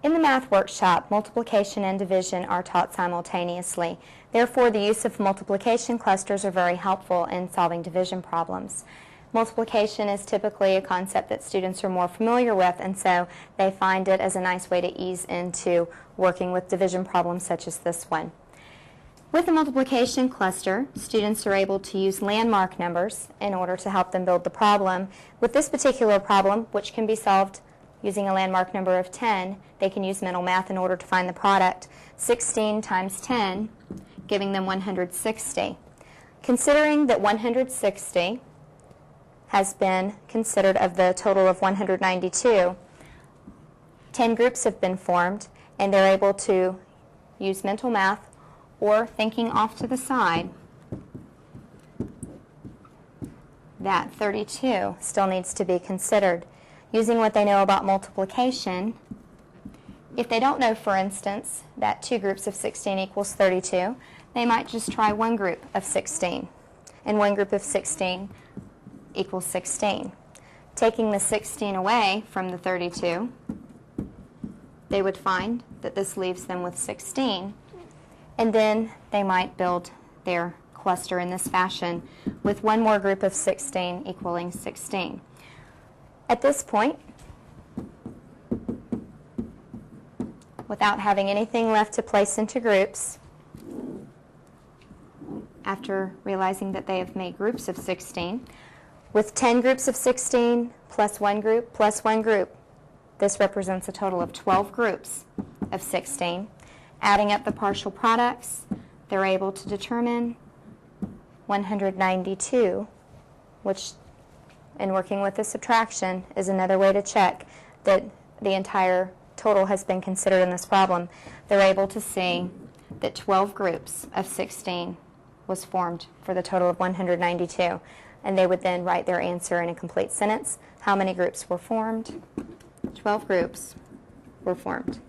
In the math workshop, multiplication and division are taught simultaneously. Therefore, the use of multiplication clusters are very helpful in solving division problems. Multiplication is typically a concept that students are more familiar with, and so they find it as a nice way to ease into working with division problems such as this one. With a multiplication cluster, students are able to use landmark numbers in order to help them build the problem. With this particular problem, which can be solved using a landmark number of 10, they can use mental math in order to find the product. 16 times 10, giving them 160. Considering that 160 has been considered of the total of 192, 10 groups have been formed, and they're able to use mental math or thinking off to the side that 32 still needs to be considered. Using what they know about multiplication, if they don't know, for instance, that 2 groups of 16 equals 32, they might just try one group of 16, and one group of 16 equals 16. Taking the 16 away from the 32, they would find that this leaves them with 16, and then they might build their cluster in this fashion with one more group of 16 equaling 16. At this point, without having anything left to place into groups, after realizing that they have made groups of 16, with 10 groups of 16 plus one group plus one group, this represents a total of 12 groups of 16. Adding up the partial products, they're able to determine 192, which in working with the subtraction is another way to check that the entire total has been considered in this problem. They're able to see that 12 groups of 16 was formed for the total of 192, and they would then write their answer in a complete sentence. How many groups were formed? 12 groups were formed.